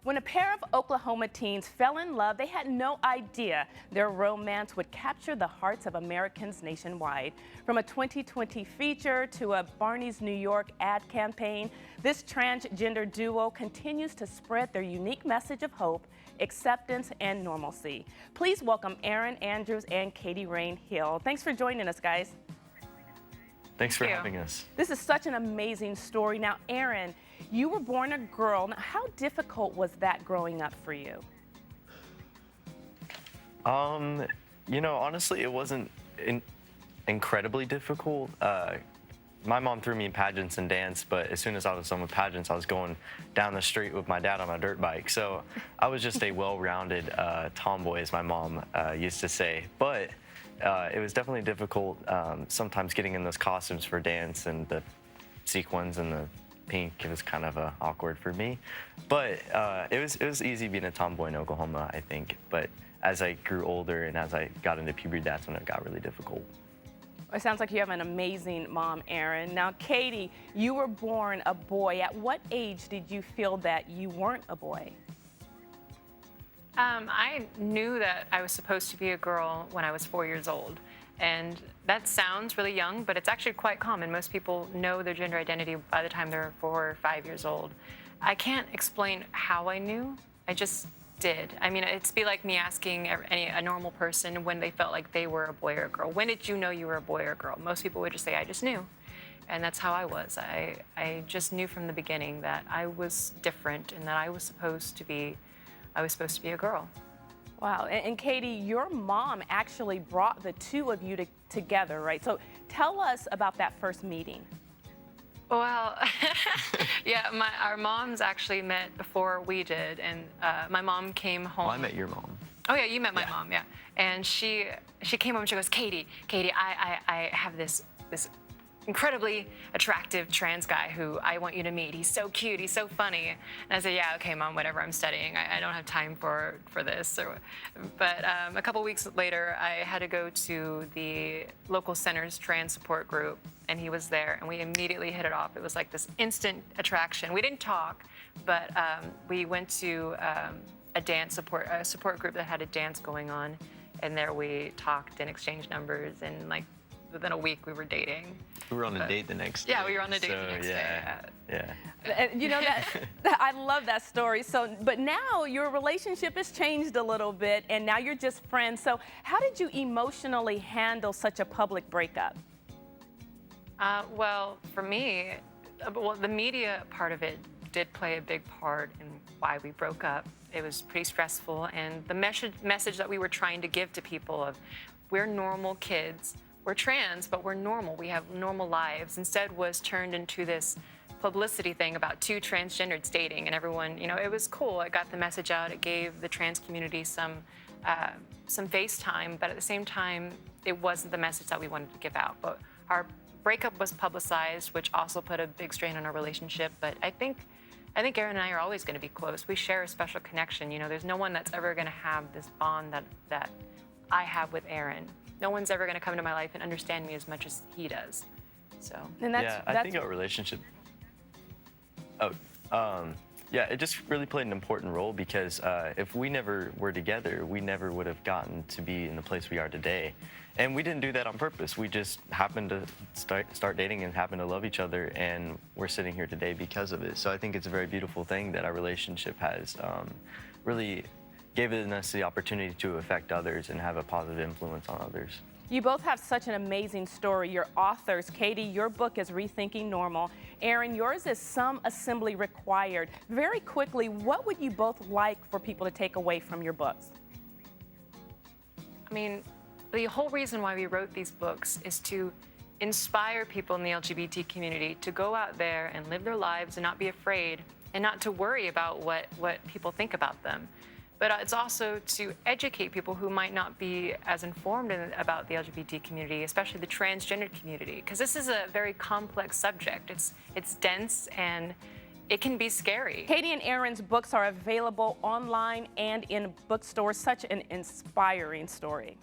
When a pair of Oklahoma teens fell in love, they had no idea their romance would capture the hearts of Americans nationwide. From a 2020 feature to a Barney's New York ad campaign, this transgender duo continues to spread their unique message of hope, acceptance, and normalcy. Please welcome Arin Andrews and Katie Rain Hill. Thanks for joining us, guys. Thanks for having us. This is such an amazing story. Now, Arin, you were born a girl. Now, how difficult was that growing up for you? Honestly, it wasn't incredibly difficult. My mom threw me in pageants and dance, but as soon as I was done with pageants, I was going down the street with my dad on a dirt bike. So I was just a well-rounded tomboy, as my mom used to say. But it was definitely difficult sometimes getting in those costumes for dance, and the sequins and the pink. It was kind of awkward for me. But it was easy being a tomboy in Oklahoma, I think. But as I grew older and as I got into puberty, that's when it got really difficult. It sounds like you have an amazing mom, Arin. Now, Katie, you were born a boy. At what age did you feel that you weren't a boy? I knew that I was supposed to be a girl when I was 4 years old. And that sounds really young, but it's actually quite common. Most people know their gender identity by the time they're 4 or 5 years old. I can't explain how I knew. I just did. I mean, it'd be like me asking a normal person when they felt like they were a boy or a girl. When did you know you were a boy or a girl? Most people would just say, I just knew. And that's how I was. I just knew from the beginning that I was different and that I was supposed to be a girl. Wow, and Katie, your mom actually brought the two of you together, right? So tell us about that first meeting. Well, yeah, our moms actually met before we did, and my mom came home. Well, I met your mom. Oh yeah, you met my mom, yeah. And she came home and she goes, Katie, I have this incredibly attractive trans guy who I want you to meet. He's so cute, he's so funny. And I said, yeah, okay, Mom, whatever, I'm studying. I don't have time for this. But a couple weeks later, I had to go to the local center's trans support group, and he was there, and we immediately hit it off. It was like this instant attraction. We didn't talk, but we went to a support group that had a dance going on, and there we talked and exchanged numbers, and like within a week we were dating. We were on a date the next day. Yeah, we were on a date the next day. Yeah. And you know I love that story. So, but now your relationship has changed a little bit, and now you're just friends. So, how did you emotionally handle such a public breakup? Well, for me, the media part of it did play a big part in why we broke up. It was pretty stressful, and the message that we were trying to give to people of we're normal kids. We're trans, but we're normal. We have normal lives. Instead was turned into this publicity thing about two transgenders dating, and everyone, it was cool. It got the message out. It gave the trans community some face time, but at the same time, it wasn't the message that we wanted to give out. But our breakup was publicized, which also put a big strain on our relationship. But I think Arin and I are always going to be close. We share a special connection. There's no one that's ever going to have this bond that I have with Arin. No one's ever going to come into my life and understand me as much as he does. So. And I think our relationship. It just really played an important role because if we never were together, we never would have gotten to be in the place we are today. And we didn't do that on purpose. We just happened to start dating and happened to love each other, and we're sitting here today because of it. So I think it's a very beautiful thing that our relationship has really given us the opportunity to affect others and have a positive influence on others. You both have such an amazing story. You're authors. Katie, your book is Rethinking Normal. Arin, yours is Some Assembly Required. Very quickly, what would you both like for people to take away from your books? I mean, the whole reason why we wrote these books is to inspire people in the LGBT community to go out there and live their lives and not be afraid and not to worry about what people think about them. But it's also to educate people who might not be as informed about the LGBT community, especially the transgender community, because this is a very complex subject. It's dense and it can be scary. Katie and Arin's books are available online and in bookstores. Such an inspiring story.